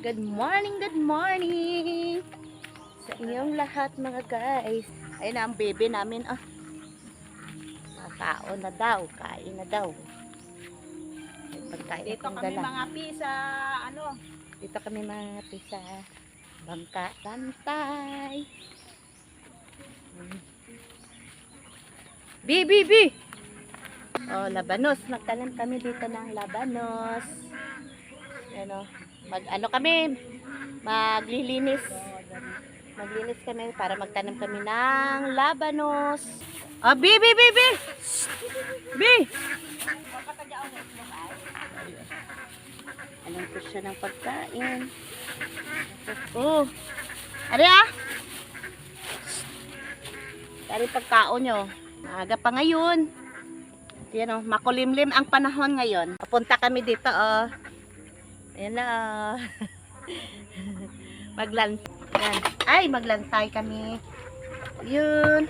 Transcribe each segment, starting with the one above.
Good morning, good morning sa inyong lahat mga guys. Ayun na ang baby namin. Kakaon na daw, kain na daw. Pagkain Dito akong kami dala. mga pisa, Dito kami mga pisa. Bangka, tantay. Bi. Oh, labanos. Magtanim kami dito ng labanos. Ano, maglilinis. Maglinis kami para magtanim kami ng labanos. Bi. Bi. Alam ko siya ng pagkain. Oh. Ari Dari pagkaon nyo. Maaga pa ngayon. Yan makulimlim ang panahon ngayon. Papunta kami dito Ayan na maglantay kami. Yun.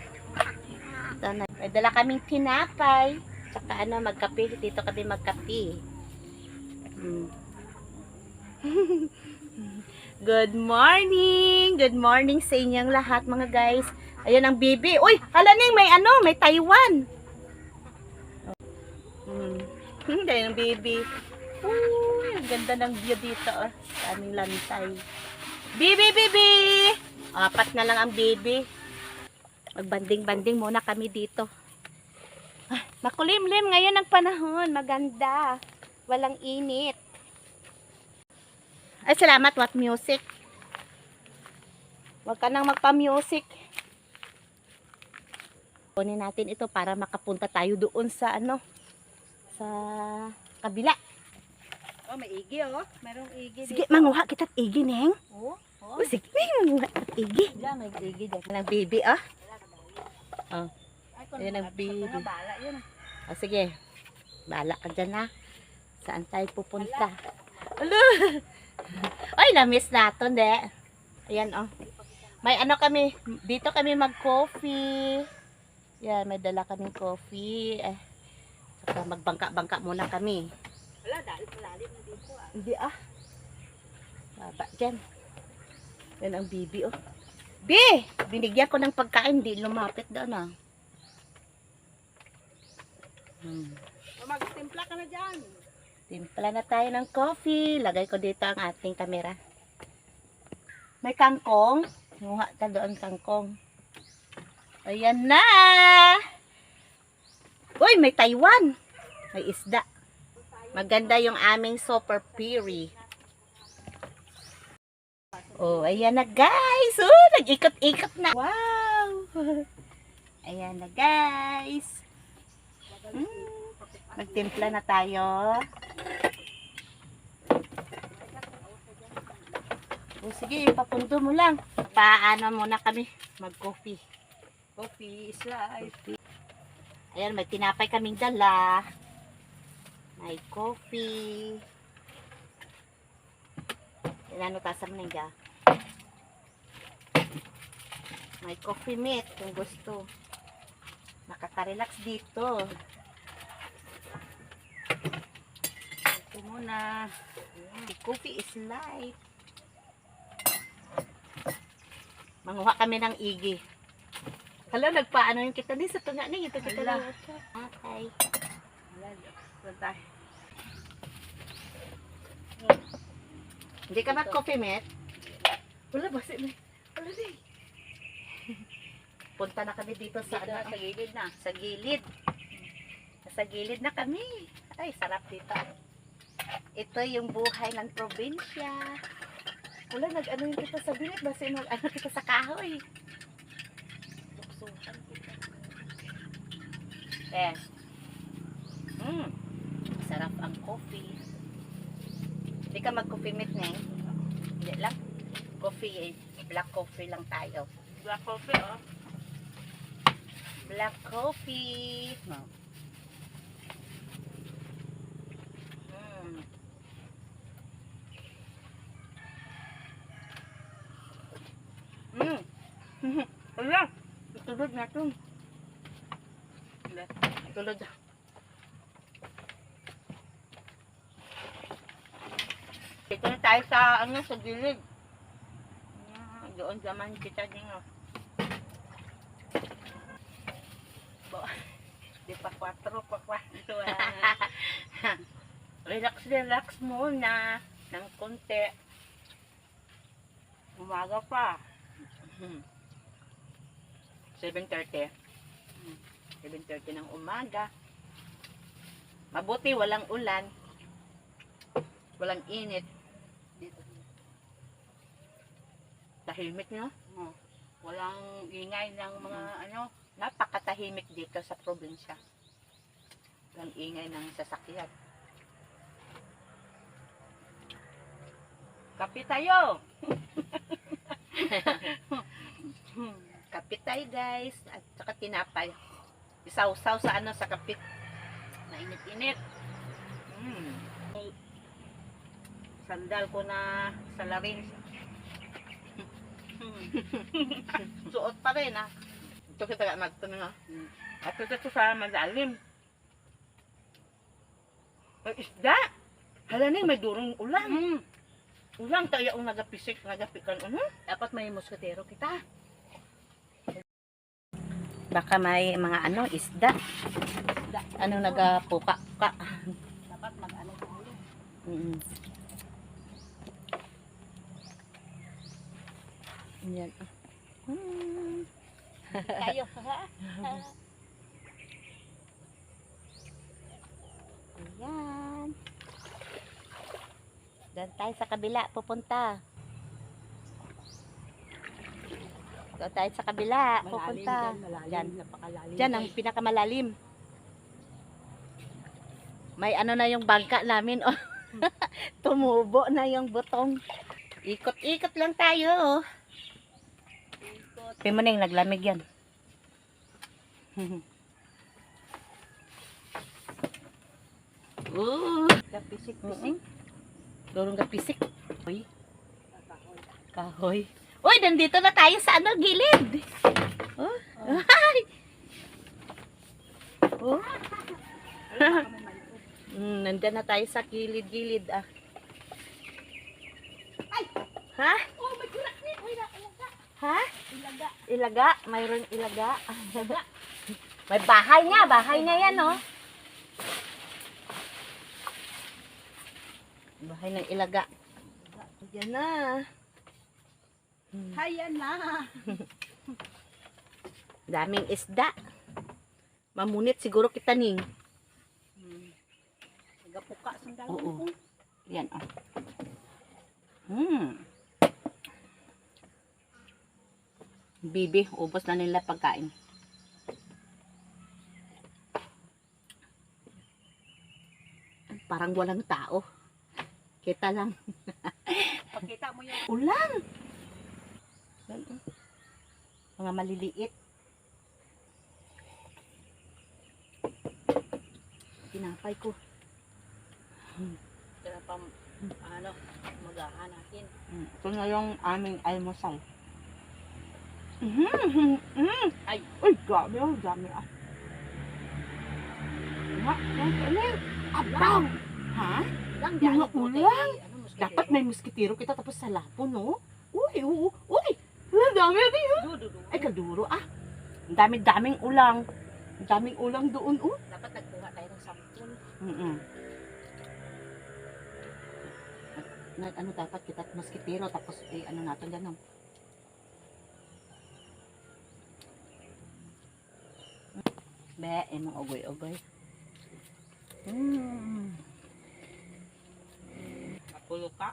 May dala kaming tinapay. Tsaka magkape. Dito kami magkape. Good morning! Good morning sa inyong lahat mga guys. Ayan ang bibi. Uy! Halaning may Taiwan. Ayan ang bibi. Uy! Ang ganda ng view dito sa aming lantay. Bibi! Apat na lang ang bibi. Magbanding-banding muna kami dito. Makulimlim ngayon ang panahon. Maganda. Walang init. Ay, salamat. What music? Huwag ka nang magpa-music. Kunin natin ito para makapunta tayo doon sa sa kabila. Oh, may igi Merong igi Sige, dito. manguha kita igi, Neng. Sige, manguha kita igi. Diyan, may igi dito. Ang baby, Ay, Ayan ang baby. Bala yun. Sige. Bala ka dyan, ha. Saan tayo pupunta? Alo! Ay, na-miss natin, Ayan, May kami. Dito kami mag-coffee. Yan, may dala kaming coffee. Saka magbangka-bangka muna kami. Wala, dahil malalim na dito Hindi Baba dyan. Yan ang bibi, Bi! Binigyan ko ng pagkain. Hindi lumapit doon, Magtimpla ka na dyan. Timpla na tayo ng coffee. Lagay ko dito ang ating kamera. May kangkong. Nguha ka doon kangkong. Ayan na! Uy, may Taiwan. May isda. Maganda yung aming super piri. Oh, ayan na guys. Nag-ikot-ikot na. Wow! Ayan na guys. Nagtimpla na tayo. Sige, papundo mo lang. Paano muna kami mag-coffee. Coffee is life. Ayan, may tinapay kaming dala. May coffee. Ayan, tasam na nga. May coffee mate kung gusto. Nakaka-relax dito. Ito muna. Coffee is life. Manguha kami ng igi. Hala, nagpaano yung kita ni sa tunga ni. Ito kita lang. Okay. Hindi ka mag-coffee, met? Wala, basi na. Wala di. Punta na kami dito sa Sa gilid na. Sa gilid. Sa gilid na kami. Ay, sarap dito. Ito yung buhay ng probinsya. Wala, nag-ano yung kita sa bilit. Basi mag-ano kita sa kahoy. Luksutan kita. Sarap ang coffee. Hindi ka mag-coffee meet, Neng? Hindi lang. Coffee black coffee lang tayo. Black coffee, Black coffee. Wala. Tulog na ito. Tulog. Dito na tayo sa, sa gilid. Doon naman kita din, Di pa 4, pa 4. Relax muna ng konti. Umaga pa. 7:30. 7:30 ng umaga. Mabuti walang ulan. Walang init. Tahimik, no? Walang ingay ng mga Napakatahimik dito sa probinsya. Walang ingay ng sasakyan. kape tayo. Kapit tayo, guys. At saka tinapay. Isaw-saw sa sa kapit. Mainit-init. Sandal ko na salarin. Suot pa rin, Ito kita magtanong, At ito sa malalim. May isda. Halaning may durong ulang. Ulang tayo ang nagapikan. Dapat may musketero kita. Baka may mga isda. Nagapuka-puka. Dapat mag-ano tayo. Yan. Tayo. Ayan. Doon tayo sa kabila pupunta. Doon tayo sa kabila pupunta. Malalim, napakalalim. Diyan ang pinakamalalim. May na yung bangka namin. Tumubo na yung butong. Ikot-ikot lang tayo. Pimaning naglamig yan. Kapisik-pisik. Dorong kapisik. Uy. Kahoy. Uy, nandito na tayo sa gilid. Oh. Ay. Oh. Nandyan na tayo sa gilid-gilid, Ay! Ha? Oh, may kurak ni. Uy, ilaga. Ha? Ilaga. Ilaga? Mayroon ilaga. May bahay niya yan, Bahay ng ilaga. Yan na. Hayan na. Daming isda. Mamunit siguro kita ning. Nagapuka sa Oo. dalawang. Yan, Bibi, ubos na nila pagkain. Parang walang tao. Kita lang. Pakita mo yung Ulan. Mga maliliit. Tinapay ko. kaya maghahanapin. Ito na yung aming almusal. Ay. Uy, dami dami Abaw! Ha? Lang Mga ulang. Ano, Dapat may muskitero kita tapos sa lapo, no? Uy! Ang dami natin, Ay, kaduro, Ang dami-daming ulang. Ang daming ulang doon, Dapat nagkuha tayo ng sampul. Dapat kita muskitero tapos natin dyan, Be, emang ogoy-ogoy. Kapulo ka.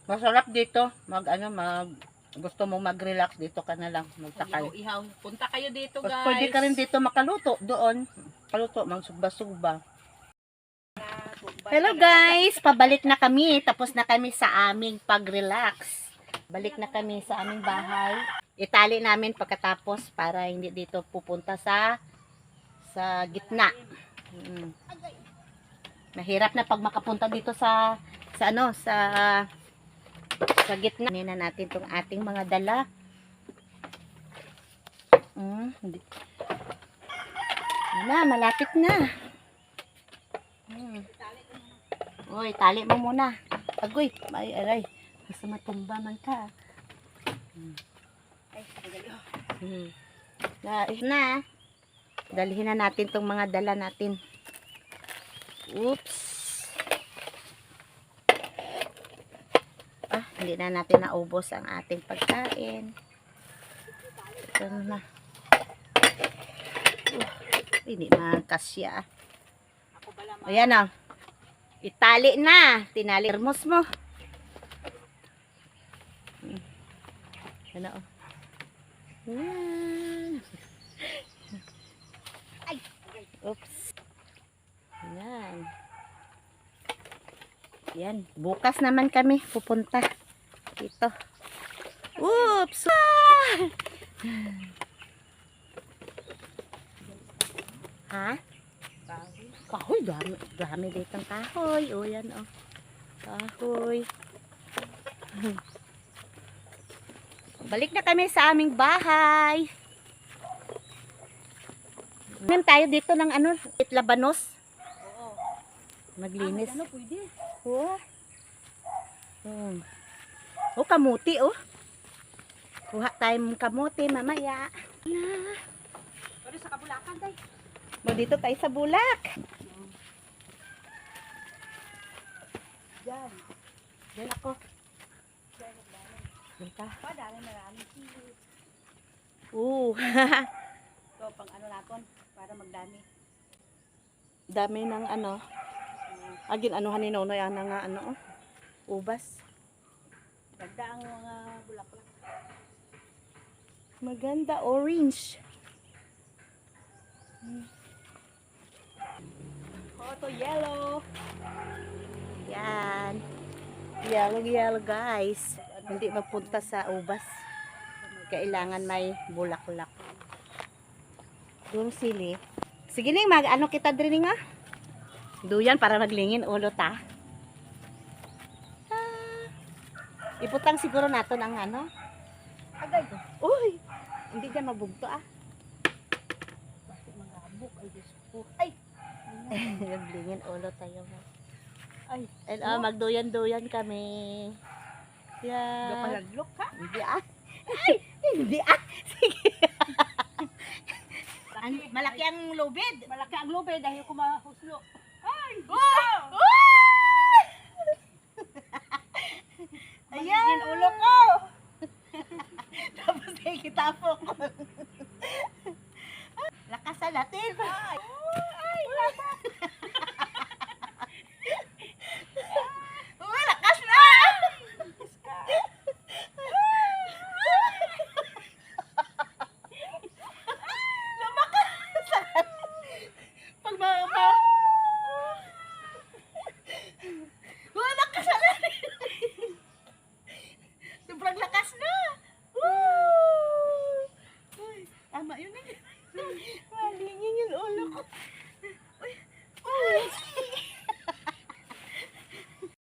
Masarap dito. Gusto mo mag-relax dito ka na lang. Magtakal. Ihaw. Punta kayo dito, Tapos guys. pwede ka rin dito makaluto doon. Kaluto, magsugba-sugba. Hello guys! Pabalik na kami. Tapos na kami sa aming pag-relax. Balik na kami sa aming bahay. Itali namin pagkatapos para hindi dito pupunta sa gitna. Mahirap na pag makapunta dito sa gitna. Nina natin tong ating mga dala. Malapit na. Uy, tali mo muna. Agoy, may aray. Basta matumba man ka. Ay, magali. Na. Dalhin na natin tong mga dala natin. Oops. Hindi na natin naubos ang ating pagkain. Ito na. Hindi na kasya. Ako pala Ayan o. Itali na. Tinali termos mo. Ano o. Ay. Oops. Ayan. Yan. Bukas naman kami pupunta. Dito. Oops. Ha? Kahoy, dami dito ng kahoy. O, yan, o. Kahoy. Balik na kami sa aming bahay. Ngayon tayo dito ng ano, labanos. Oo. Maglinis. Ano, pwede. Oh. Oh, kamuti, oh. Kuha tayong kamuti mamaya. Pero sa Kabulakan, tay. Dito tayo sa bulak. Diyan. Diyan ako. Diyan ka. Dami maraming sili. Ito, pang ano natin, para magdami. Dami ng ano. Agin anuhan ni Nonoy ang nga ano, oh. Ubas. Ganda ang mga bulaklak. Maganda, orange. Oh, ito yellow. Yan. Yellow guys. Hindi magpunta sa ubas. Kailangan may bulaklak. Doon sili. Sige ning mag-ano kita diri nga. Duyan para maglingin ulo ta. Iputang siguro naton ang ano. Agay. Uy, hindi dyan mabugto ah. Bakit magabok? Ay, Diyos ko. Ay! Naglingin ulo tayo. Ay! Magduyan-duyan kami. Yan. Napalaglok ka? Hindi ah. Ay, hindi ah. Sige. Malaki ang lubid. Malaki ang lube dahil kumahuslo. Ay! Oh! Ayan. Magiging ulo ko! Tapos ay kitapok. Lakas sa latin. Ay! Lakas na! Lumakas! Pag lakas sa latin. Sobrang lakas na. Woo! Uy, tama yun eh. Malingin yung ulo ko. Uy! Uy!